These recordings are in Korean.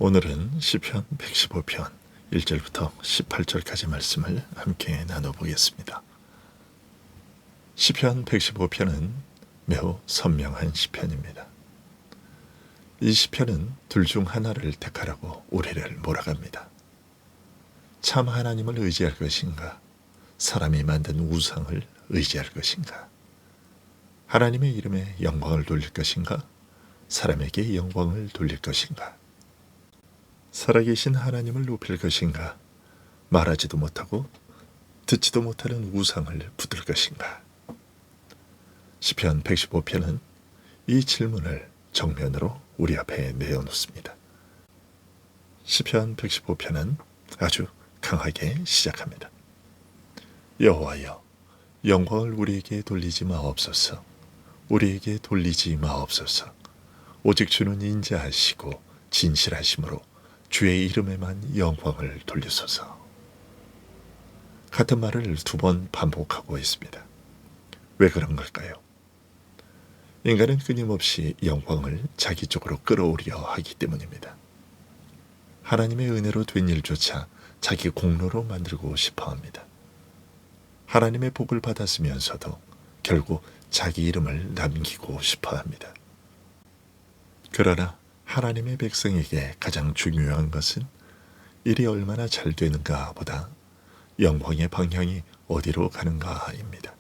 오늘은 시편 115편 1절부터 18절까지 말씀을 함께 나눠보겠습니다. 시편 115편은 매우 선명한 시편입니다. 이 시편은 둘 중 하나를 택하라고 우리를 몰아갑니다. 참 하나님을 의지할 것인가, 사람이 만든 우상을 의지할 것인가, 하나님의 이름에 영광을 돌릴 것인가, 사람에게 영광을 돌릴 것인가, 살아계신 하나님을 높일 것인가, 말하지도 못하고 듣지도 못하는 우상을 붙들 것인가. 시편 115편은 이 질문을 정면으로 우리 앞에 내어놓습니다. 시편 115편은 아주 강하게 시작합니다. 여호와여, 영광을 우리에게 돌리지 마옵소서. 우리에게 돌리지 마옵소서. 오직 주는 인자하시고 진실하심으로 주의 이름에만 영광을 돌리소서. 같은 말을 2번 반복하고 있습니다. 왜 그런 걸까요? 인간은 끊임없이 영광을 자기 쪽으로 끌어오려 하기 때문입니다. 하나님의 은혜로 된 일조차 자기 공로로 만들고 싶어 합니다. 하나님의 복을 받았으면서도 결국 자기 이름을 남기고 싶어 합니다. 그러나 하나님의 백성에게 가장 중요한 것은 일이 얼마나 잘 되는가 보다 영광의 방향이 어디로 가는가입니다.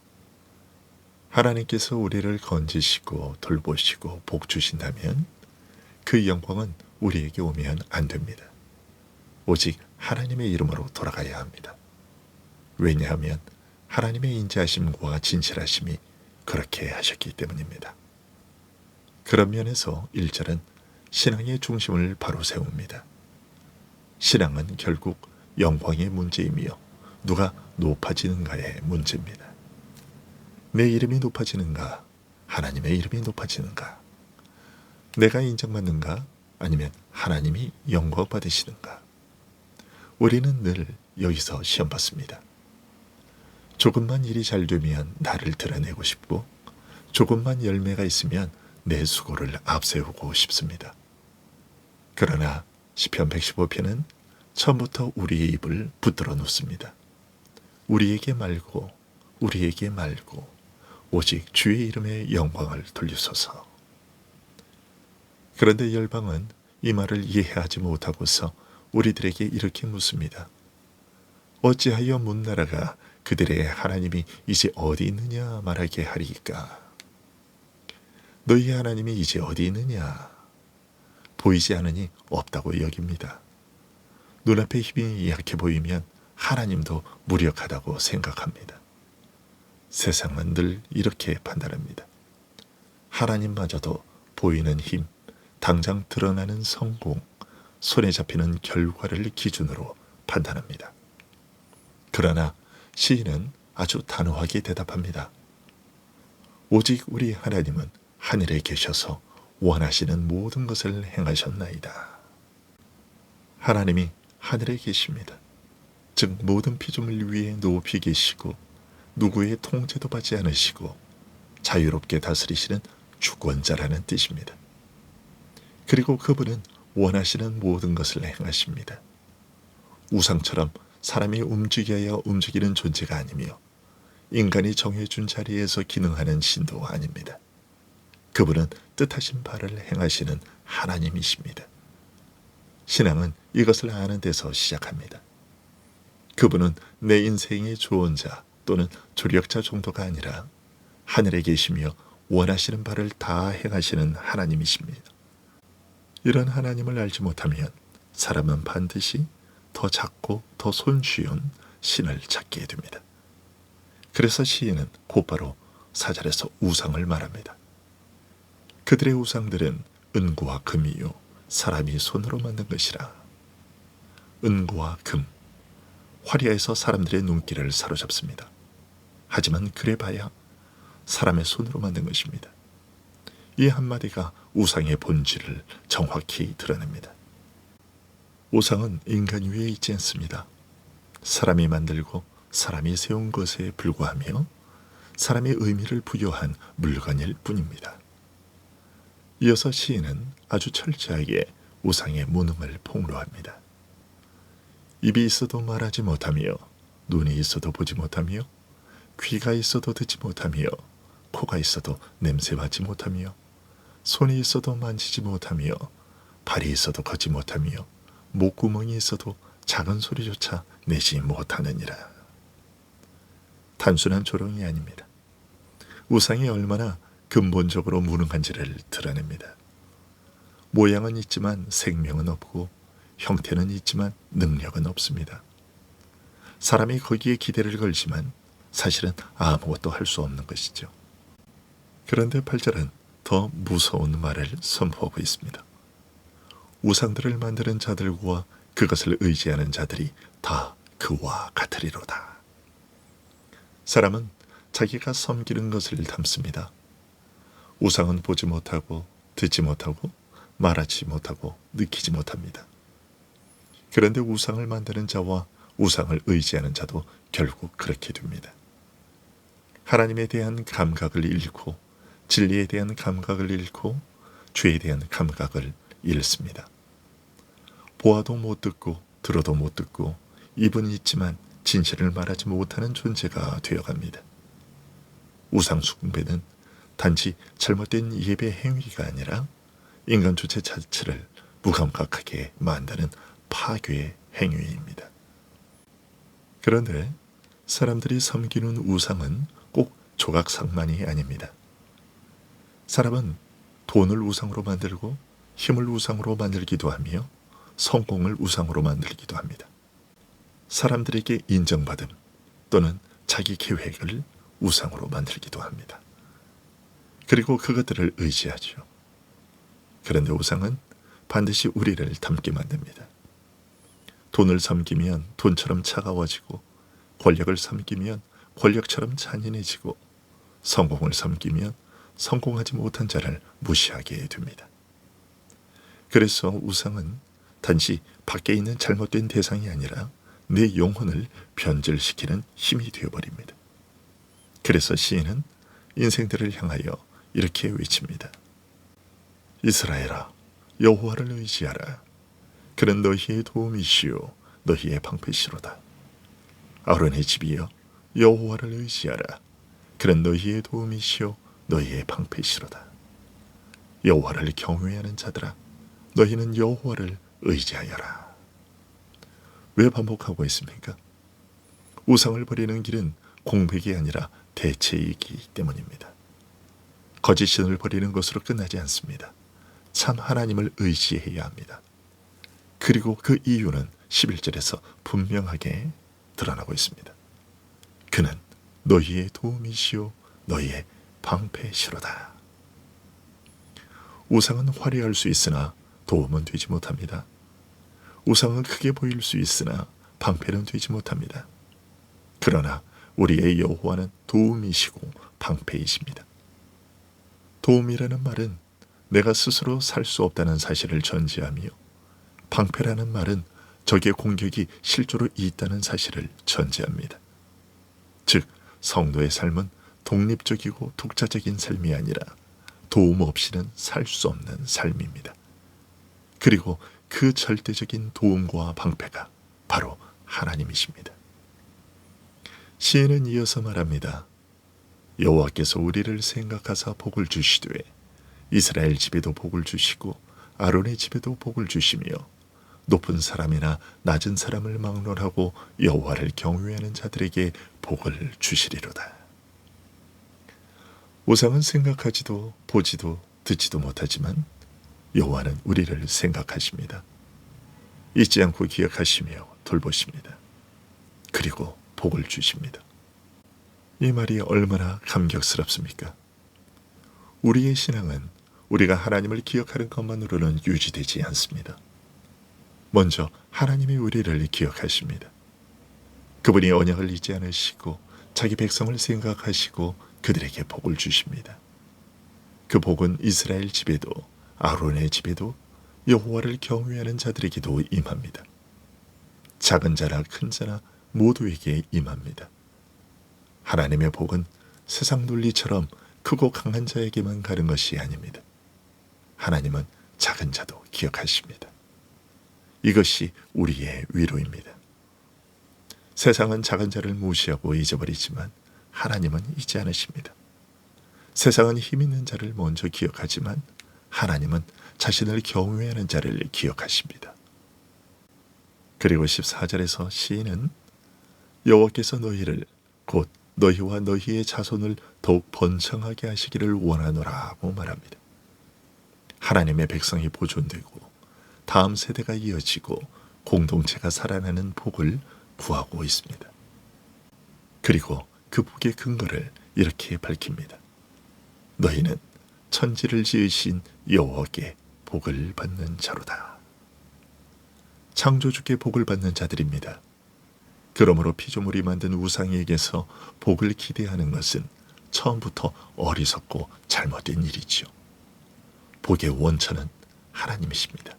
하나님께서 우리를 건지시고 돌보시고 복 주신다면 그 영광은 우리에게 오면 안 됩니다. 오직 하나님의 이름으로 돌아가야 합니다. 왜냐하면 하나님의 인자하심과 진실하심이 그렇게 하셨기 때문입니다. 그런 면에서 1절은 신앙의 중심을 바로 세웁니다. 신앙은 결국 영광의 문제이며 누가 높아지는가의 문제입니다. 내 이름이 높아지는가? 하나님의 이름이 높아지는가? 내가 인정받는가? 아니면 하나님이 영광 받으시는가? 우리는 늘 여기서 시험 받습니다. 조금만 일이 잘 되면 나를 드러내고 싶고 조금만 열매가 있으면 내 수고를 앞세우고 싶습니다. 그러나 시편 115편은 처음부터 우리의 입을 붙들어 놓습니다. 우리에게 말고 오직 주의 이름에 영광을 돌리소서. 그런데 열방은 이 말을 이해하지 못하고서 우리들에게 이렇게 묻습니다. 어찌하여 문나라가 그들의 하나님이 이제 어디 있느냐 말하게 하리까? 너희 하나님이 이제 어디 있느냐? 보이지 않으니 없다고 여깁니다. 눈앞에 힘이 약해 보이면 하나님도 무력하다고 생각합니다. 세상은 늘 이렇게 판단합니다. 하나님마저도 보이는 힘, 당장 드러나는 성공, 손에 잡히는 결과를 기준으로 판단합니다. 그러나 시인은 아주 단호하게 대답합니다. 오직 우리 하나님은 하늘에 계셔서 원하시는 모든 것을 행하셨나이다. 하나님이 하늘에 계십니다. 즉 모든 피조물 위에 높이 계시고 누구의 통제도 받지 않으시고 자유롭게 다스리시는 주권자라는 뜻입니다. 그리고 그분은 원하시는 모든 것을 행하십니다. 우상처럼 사람이 움직여야 움직이는 존재가 아니며 인간이 정해준 자리에서 기능하는 신도 아닙니다. 그분은 뜻하신 바를 행하시는 하나님이십니다. 신앙은 이것을 아는 데서 시작합니다. 그분은 내 인생의 조언자 또는 조력자 정도가 아니라 하늘에 계시며 원하시는 바를 다 행하시는 하나님이십니다. 이런 하나님을 알지 못하면 사람은 반드시 더 작고 더 손쉬운 신을 찾게 됩니다. 그래서 시인은 곧바로 4절에서 우상을 말합니다. 그들의 우상들은 은구와 금이요 사람이 손으로 만든 것이라. 은구와 금, 화려해서 사람들의 눈길을 사로잡습니다. 하지만 그래봐야 사람의 손으로 만든 것입니다. 이 한마디가 우상의 본질을 정확히 드러냅니다. 우상은 인간 위에 있지 않습니다. 사람이 만들고 사람이 세운 것에 불과하며 사람의 의미를 부여한 물건일 뿐입니다. 이어서 시인은 아주 철저하게 우상의 무능을 폭로합니다. 입이 있어도 말하지 못하며, 눈이 있어도 보지 못하며, 귀가 있어도 듣지 못하며, 코가 있어도 냄새 맡지 못하며, 손이 있어도 만지지 못하며, 발이 있어도 걷지 못하며, 목구멍이 있어도 작은 소리조차 내지 못하느니라. 단순한 조롱이 아닙니다. 우상이 얼마나 근본적으로 무능한지를 드러냅니다. 모양은 있지만 생명은 없고, 형태는 있지만 능력은 없습니다. 사람이 거기에 기대를 걸지만 사실은 아무것도 할 수 없는 것이죠. 그런데 8절은 더 무서운 말을 선포하고 있습니다. 우상들을 만드는 자들과 그것을 의지하는 자들이 다 그와 같으리로다. 사람은 자기가 섬기는 것을 담습니다. 우상은 보지 못하고, 듣지 못하고, 말하지 못하고, 느끼지 못합니다. 그런데 우상을 만드는 자와 우상을 의지하는 자도 결국 그렇게 됩니다. 하나님에 대한 감각을 잃고, 진리에 대한 감각을 잃고, 죄에 대한 감각을 잃습니다. 보아도 못 듣고, 들어도 못 듣고, 입은 있지만 진실을 말하지 못하는 존재가 되어갑니다. 우상 숭배는 단지 잘못된 예배 행위가 아니라 인간 주체 자체를 무감각하게 만드는 파괴의 행위입니다. 그런데 사람들이 섬기는 우상은 꼭 조각상만이 아닙니다. 사람은 돈을 우상으로 만들고, 힘을 우상으로 만들기도 하며, 성공을 우상으로 만들기도 합니다. 사람들에게 인정받음 또는 자기 계획을 우상으로 만들기도 합니다. 그리고 그것들을 의지하죠. 그런데 우상은 반드시 우리를 닮게 만듭니다. 돈을 섬기면 돈처럼 차가워지고, 권력을 섬기면 권력처럼 잔인해지고, 성공을 섬기면 성공하지 못한 자를 무시하게 됩니다. 그래서 우상은 단지 밖에 있는 잘못된 대상이 아니라 내 영혼을 변질시키는 힘이 되어버립니다. 그래서 시인은 인생들을 향하여 이렇게 외칩니다. 이스라엘아, 여호와를 의지하라. 그는 너희의 도움이시요 너희의 방패시로다. 아론의 집이여, 여호와를 의지하라. 그는 너희의 도움이시요 너희의 방패시로다. 여호와를 경외하는 자들아, 너희는 여호와를 의지하여라. 왜 반복하고 있습니까? 우상을 버리는 길은 공백이 아니라 대체이기 때문입니다. 거짓 신을 버리는 것으로 끝나지 않습니다. 참 하나님을 의지해야 합니다. 그리고 그 이유는 11절에서 분명하게 드러나고 있습니다. 그는 너희의 도움이시요 너희의 방패시로다. 우상은 화려할 수 있으나 도움은 되지 못합니다. 우상은 크게 보일 수 있으나 방패는 되지 못합니다. 그러나 우리의 여호와는 도움이시고 방패이십니다. 도움이라는 말은 내가 스스로 살 수 없다는 사실을 전제하며, 방패라는 말은 적의 공격이 실제로 있다는 사실을 전제합니다. 즉, 성도의 삶은 독립적이고 독자적인 삶이 아니라 도움 없이는 살 수 없는 삶입니다. 그리고 그 절대적인 도움과 방패가 바로 하나님이십니다. 시인은 이어서 말합니다. 여호와께서 우리를 생각하사 복을 주시되 이스라엘 집에도 복을 주시고 아론의 집에도 복을 주시며 높은 사람이나 낮은 사람을 막론하고 여호와를 경외하는 자들에게 복을 주시리로다. 우상은 생각하지도 보지도 듣지도 못하지만 여호와는 우리를 생각하십니다. 잊지 않고 기억하시며 돌보십니다. 그리고 복을 주십니다. 이 말이 얼마나 감격스럽습니까? 우리의 신앙은 우리가 하나님을 기억하는 것만으로는 유지되지 않습니다. 먼저 하나님이 우리를 기억하십니다. 그분이 언약을 잊지 않으시고 자기 백성을 생각하시고 그들에게 복을 주십니다. 그 복은 이스라엘 집에도 아론의 집에도 여호와를 경외하는 자들에게도 임합니다. 작은 자나 큰 자나 모두에게 임합니다. 하나님의 복은 세상 논리처럼 크고 강한 자에게만 가는 것이 아닙니다. 하나님은 작은 자도 기억하십니다. 이것이 우리의 위로입니다. 세상은 작은 자를 무시하고 잊어버리지만 하나님은 잊지 않으십니다. 세상은 힘 있는 자를 먼저 기억하지만 하나님은 자신을 경외하는 자를 기억하십니다. 그리고 14절에서 시인은 여호와께서 너희를 곧 너희와 너희의 자손을 더욱 번창하게 하시기를 원하노라고 말합니다. 하나님의 백성이 보존되고 다음 세대가 이어지고 공동체가 살아나는 복을 구하고 있습니다. 그리고 그 복의 근거를 이렇게 밝힙니다. 너희는 천지를 지으신 여호와께 복을 받는 자로다. 창조주께 복을 받는 자들입니다. 그러므로 피조물이 만든 우상에게서 복을 기대하는 것은 처음부터 어리석고 잘못된 일이지요. 복의 원천은 하나님이십니다.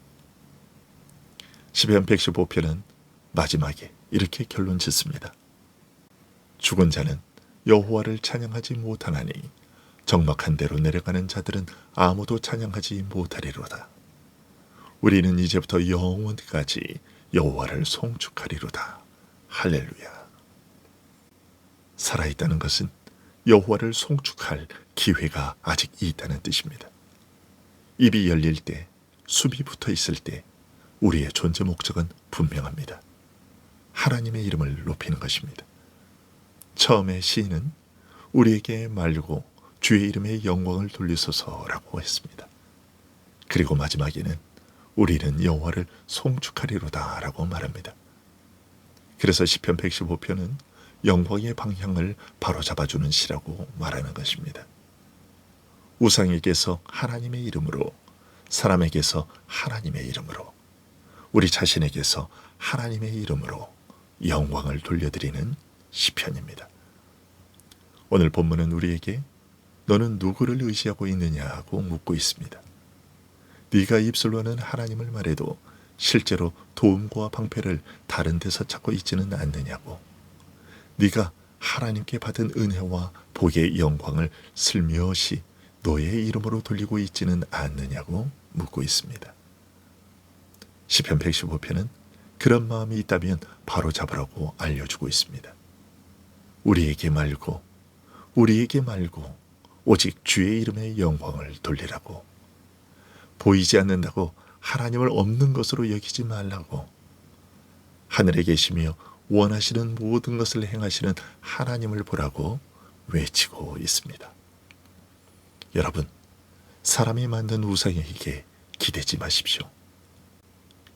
시편 115편은 마지막에 이렇게 결론 짓습니다. 죽은 자는 여호와를 찬양하지 못하나니 적막한 데로 내려가는 자들은 아무도 찬양하지 못하리로다. 우리는 이제부터 영원까지 여호와를 송축하리로다. 할렐루야. 살아있다는 것은 여호와를 송축할 기회가 아직 있다는 뜻입니다. 입이 열릴 때, 숲이 붙어 있을 때 우리의 존재 목적은 분명합니다. 하나님의 이름을 높이는 것입니다. 처음에 시인은 우리에게 말고 주의 이름의 영광을 돌리소서라고 했습니다. 그리고 마지막에는 우리는 여호와를 송축하리로다 라고 말합니다. 그래서 시편 115편은 영광의 방향을 바로잡아주는 시라고 말하는 것입니다. 우상에게서 하나님의 이름으로, 사람에게서 하나님의 이름으로, 우리 자신에게서 하나님의 이름으로 영광을 돌려드리는 시편입니다. 오늘 본문은 우리에게 너는 누구를 의지하고 있느냐고 묻고 있습니다. 네가 입술로는 하나님을 말해도 실제로 도움과 방패를 다른 데서 찾고 있지는 않느냐고, 네가 하나님께 받은 은혜와 복의 영광을 슬며시 너의 이름으로 돌리고 있지는 않느냐고 묻고 있습니다. 시편 115편은 그런 마음이 있다면 바로 잡으라고 알려주고 있습니다. 우리에게 말고 오직 주의 이름의 영광을 돌리라고, 보이지 않는다고 하나님을 없는 것으로 여기지 말라고, 하늘에 계시며 원하시는 모든 것을 행하시는 하나님을 보라고 외치고 있습니다. 여러분, 사람이 만든 우상에게 기대지 마십시오.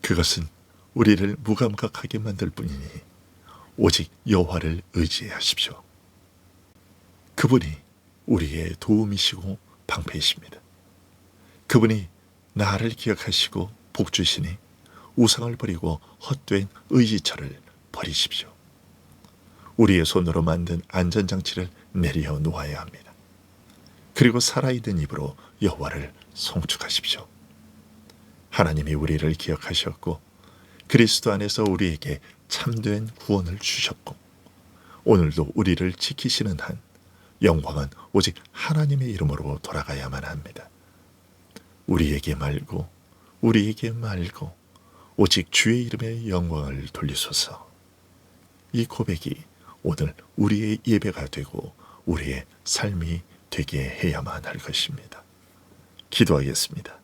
그것은 우리를 무감각하게 만들 뿐이니 오직 여호와를 의지하십시오. 그분이 우리의 도움이시고 방패이십니다. 그분이 나를 기억하시고 복주시니 우상을 버리고 헛된 의지처를 버리십시오. 우리의 손으로 만든 안전장치를 내려놓아야 합니다. 그리고 살아있는 입으로 여호와를 송축하십시오. 하나님이 우리를 기억하셨고 그리스도 안에서 우리에게 참된 구원을 주셨고 오늘도 우리를 지키시는 한 영광은 오직 하나님의 이름으로 돌아가야만 합니다. 우리에게 말고 오직 주의 이름의 영광을 돌리소서. 이 고백이 오늘 우리의 예배가 되고 우리의 삶이 되게 해야만 할 것입니다. 기도하겠습니다.